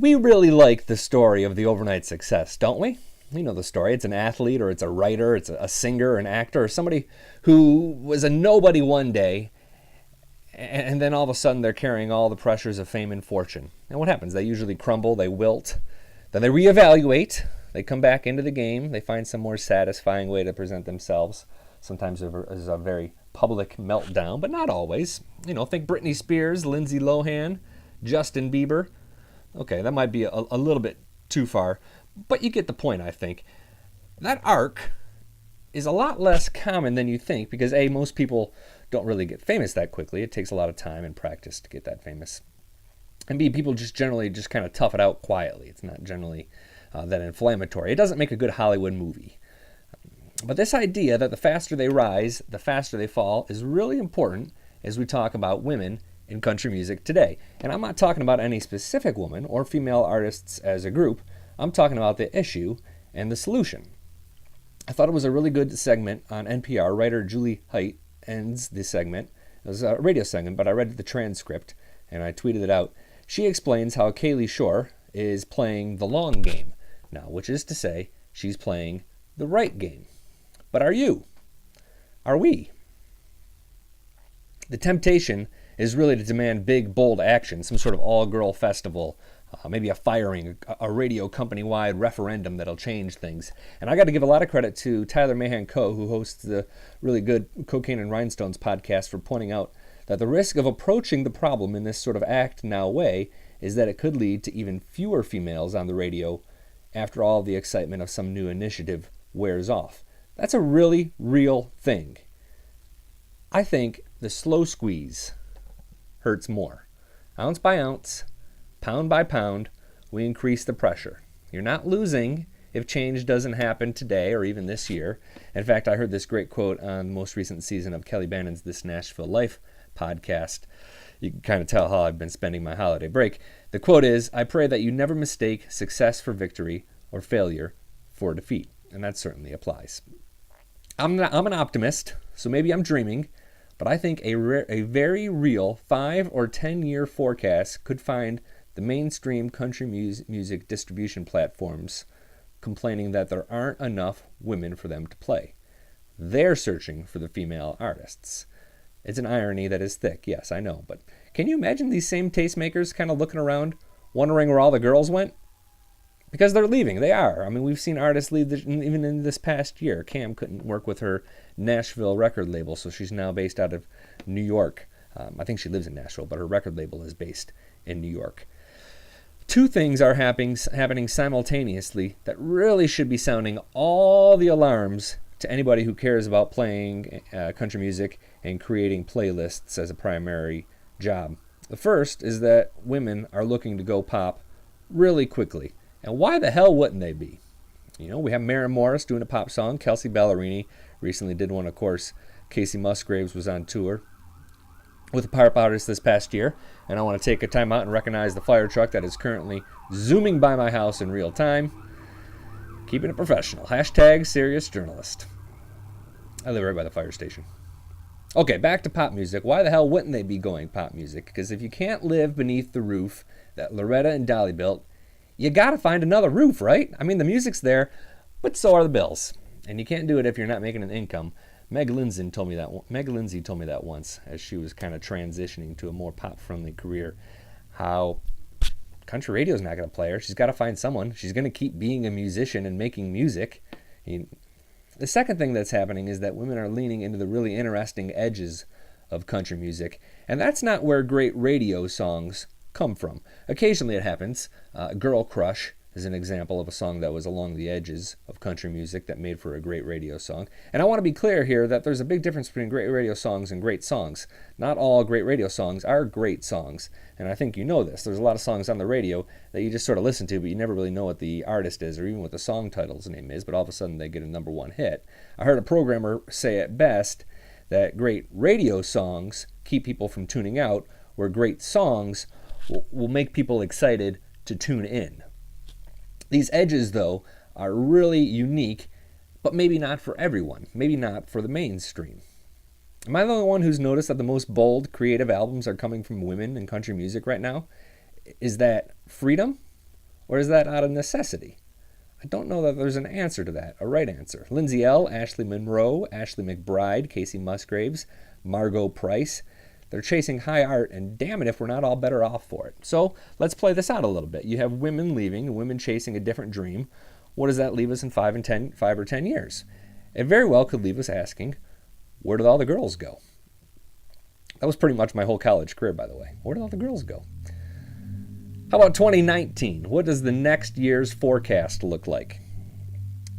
We really like the story of the overnight success, don't we? You know the story. It's an athlete, or it's a writer, it's a singer, an actor, or somebody who was a nobody one day, and then all of a sudden they're carrying all the pressures of fame and fortune. And what happens? They usually crumble, they wilt, then they reevaluate, they come back into the game, they find some more satisfying way to present themselves. Sometimes as a very public meltdown, but not always. You know, think Britney Spears, Lindsay Lohan, Justin Bieber. Okay, that might be a little bit too far, but you get the point, I think. That arc is a lot less common than you think because, A, most people don't really get famous that quickly. It takes a lot of time and practice to get that famous. And B, people just generally just kind of tough it out quietly. It's not generally that inflammatory. It doesn't make a good Hollywood movie. But this idea that the faster they rise, the faster they fall is really important as we talk about women in country music today. And I'm not talking about any specific woman or female artists as a group. I'm talking about the issue and the solution. I thought it was a really good segment on NPR. Writer Julie Height ends the segment. It was a radio segment, but I read the transcript and I tweeted it out. She explains how Kaylee Shore is playing the long game now, which is to say she's playing the right game. But are you? Are we? The temptation is really to demand big, bold action, some sort of all-girl festival, maybe a firing, a radio company-wide referendum that'll change things. And I got to give a lot of credit to Tyler Mahan Coe, who hosts the really good Cocaine and Rhinestones podcast, for pointing out that the risk of approaching the problem in this sort of act now way is that it could lead to even fewer females on the radio after all the excitement of some new initiative wears off. That's a really real thing. I think the slow squeeze hurts more. Ounce by ounce, pound by pound, we increase the pressure. You're not losing if change doesn't happen today or even this year. In fact, I heard this great quote on the most recent season of Kelly Bannon's This Nashville Life podcast. You can kind of tell how I've been spending my holiday break. The quote is, "I pray that you never mistake success for victory or failure for defeat." And that certainly applies. I'm an optimist, so maybe I'm dreaming, but I think a very real 5 or 10 year forecast could find the mainstream country music distribution platforms complaining that there aren't enough women for them to play. They're searching for the female artists. It's an irony that is thick, yes, I know, but can you imagine these same tastemakers kind of looking around, wondering where all the girls went? Because they're leaving. They are. I mean, we've seen artists leave even in this past year. Cam couldn't work with her Nashville record label, so she's now based out of New York. I think she lives in Nashville, but her record label is based in New York. Two things are happening simultaneously that really should be sounding all the alarms to anybody who cares about playing country music and creating playlists as a primary job. The first is that women are looking to go pop really quickly. And why the hell wouldn't they be? You know, we have Maren Morris doing a pop song. Kelsey Ballerini recently did one, of course. Kacey Musgraves was on tour with a pop artist this past year. And I want to take a time out and recognize the fire truck that is currently zooming by my house in real time. Keeping it professional. Hashtag serious journalist. I live right by the fire station. Okay, back to pop music. Why the hell wouldn't they be going pop music? Because if you can't live beneath the roof that Loretta and Dolly built, you got to find another roof, right? I mean, the music's there, but so are the bills. And you can't do it if you're not making an income. Meg Lindsay told me that once as she was kind of transitioning to a more pop-friendly career, how country radio's not going to play her. She's got to find someone. She's going to keep being a musician and making music. The second thing that's happening is that women are leaning into the really interesting edges of country music. And that's not where great radio songs come from. Occasionally it happens. Girl Crush is an example of a song that was along the edges of country music that made for a great radio song. And I want to be clear here that there's a big difference between great radio songs and great songs. Not all great radio songs are great songs. And I think you know this. There's a lot of songs on the radio that you just sort of listen to, but you never really know what the artist is or even what the song title's name is, but all of a sudden they get a number one hit. I heard a programmer say it best that great radio songs keep people from tuning out, where great songs will make people excited to tune in. These edges, though, are really unique, but maybe not for everyone, maybe not for the mainstream. Am I the only one who's noticed that the most bold, creative albums are coming from women in country music right now? Is that freedom Or is that out of necessity? I don't know that there's an answer to that, a right answer. Lindsay L., Ashley Monroe, Ashley McBride, Kacey Musgraves, Margot Price. They're chasing high art, and damn it if we're not all better off for it. So let's play this out a little bit. You have women leaving, women chasing a different dream. What does that leave us in 5 or 10 years? It very well could leave us asking, where did all the girls go? That was pretty much my whole college career, by the way. Where did all the girls go? How about 2019? What does the next year's forecast look like?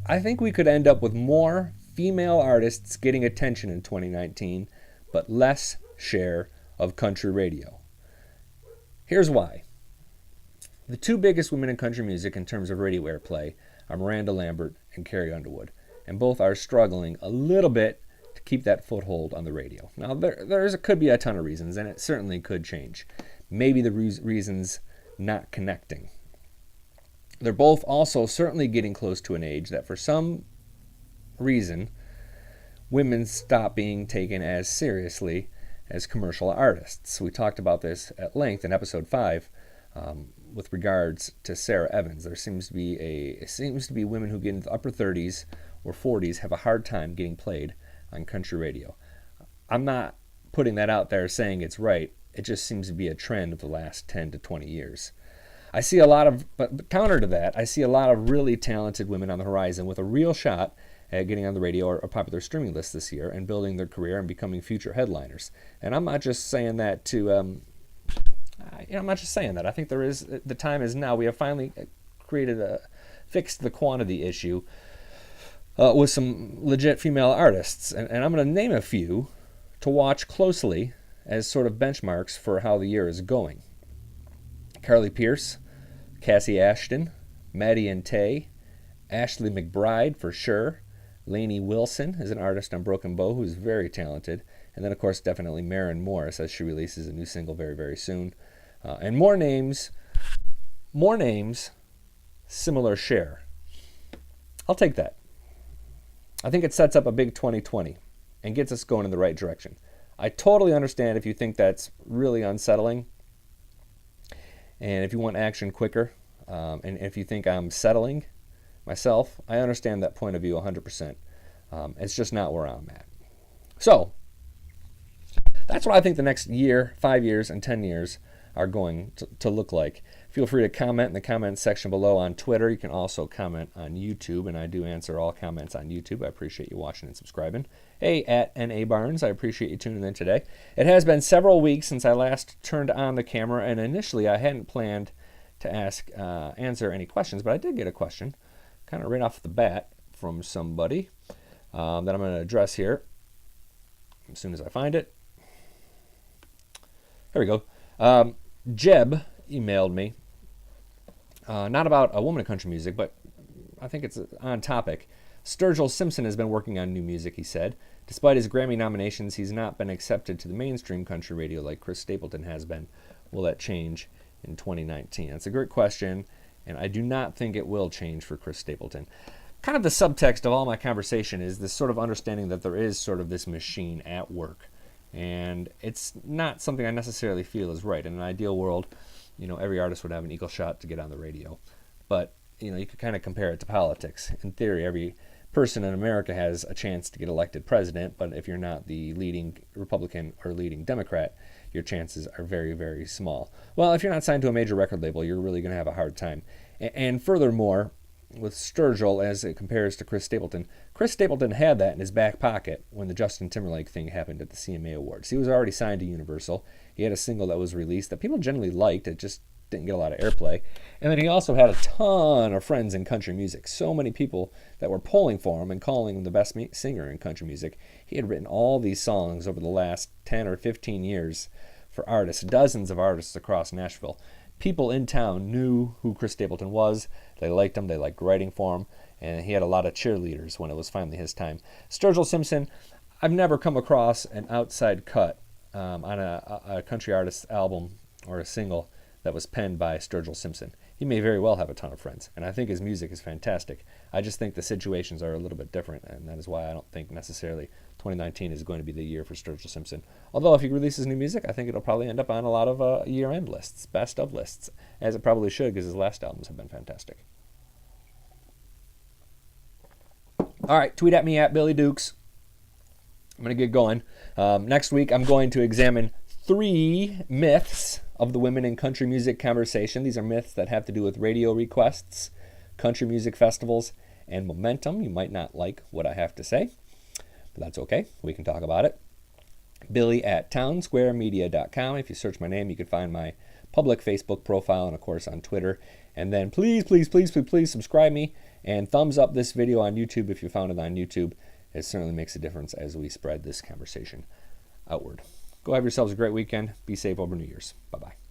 I think we could end up with more female artists getting attention in 2019, but less share of country radio. Here's why. The two biggest women in country music in terms of radio airplay are Miranda Lambert and Carrie Underwood, and both are struggling a little bit to keep that foothold on the radio. Now, could be a ton of reasons, and it certainly could change. Maybe the reasons not connecting. They're both also certainly getting close to an age that for some reason women stop being taken as seriously as commercial artists. We talked about this at length in episode 5 with regards to Sarah Evans. It seems to be women who get into the upper 30s or 40s have a hard time getting played on country radio. I'm not putting that out there saying it's right. It just seems to be a trend of the last 10 to 20 years. I see a lot of, but counter to that, I see a lot of really talented women on the horizon with a real shot at getting on the radio or popular streaming lists this year and building their career and becoming future headliners. And I'm not just saying that to, I'm not just saying that. I think the time is now. We have finally fixed the quantity issue with some legit female artists. And I'm going to name a few to watch closely as sort of benchmarks for how the year is going. Carly Pearce, Cassie Ashton, Maddie and Tay, Ashley McBride for sure. Lainey Wilson is an artist on Broken Bow who's very talented. And then, of course, definitely Maren Morris as she releases a new single very, very soon. And more names, similar share. I'll take that. I think it sets up a big 2020 and gets us going in the right direction. I totally understand if you think that's really unsettling and if you want action quicker, and if you think I'm settling myself, I understand that point of view 100%. It's just not where I'm at. So, that's what I think the next year, 5 years, and 10 years are going to look like. Feel free to comment in the comments section below on Twitter. You can also comment on YouTube, and I do answer all comments on YouTube. I appreciate you watching and subscribing. Hey, at N.A. Barnes, I appreciate you tuning in today. It has been several weeks since I last turned on the camera, and initially I hadn't planned to answer any questions, but I did get a question, kind of right off the bat, from somebody that I'm going to address here as soon as I find it. There we go. Jeb emailed me, not about a woman in country music, but I think it's on topic. Sturgill Simpson has been working on new music, he said. Despite his Grammy nominations, he's not been accepted to the mainstream country radio like Chris Stapleton has been. Will that change in 2019? That's a great question, and I do not think it will change for Chris Stapleton. Kind of the subtext of all my conversation is this sort of understanding that there is sort of this machine at work. And it's not something I necessarily feel is right. In an ideal world, every artist would have an equal shot to get on the radio. But, you could kind of compare it to politics. In theory, every person in America has a chance to get elected president, but if you're not the leading Republican or leading Democrat, your chances are very, very small. Well, if you're not signed to a major record label, you're really going to have a hard time. And furthermore, with Sturgill as it compares to Chris Stapleton had that in his back pocket when the Justin Timberlake thing happened at the CMA Awards. He was already signed to Universal. He had a single that was released that people generally liked. It just didn't get a lot of airplay. And then he also had a ton of friends in country music. So many people that were polling for him and calling him the best singer in country music. He had written all these songs over the last 10 or 15 years for artists, dozens of artists across Nashville. People in town knew who Chris Stapleton was. They liked him. They liked writing for him. And he had a lot of cheerleaders when it was finally his time. Sturgill Simpson, I've never come across an outside cut on a country artist's album or a single that was penned by Sturgill Simpson. He may very well have a ton of friends, and I think his music is fantastic. I just think the situations are a little bit different, and that is why I don't think necessarily 2019 is going to be the year for Sturgill Simpson. Although if he releases new music, I think it'll probably end up on a lot of year-end lists, best-of lists, as it probably should, because his last albums have been fantastic. All right, tweet at me at Billy Dukes. I'm going to get going. Next week, I'm going to examine 3 myths of the women in country music conversation. These are myths that have to do with radio requests, country music festivals, and momentum. You might not like what I have to say, but that's okay. We can talk about it. Billy at townsquaremedia.com. If you search my name, you can find my public Facebook profile and, of course, on Twitter. And then please subscribe me and thumbs up this video on YouTube if you found it on YouTube. It certainly makes a difference as we spread this conversation outward. Go have yourselves a great weekend. Be safe over New Year's. Bye-bye.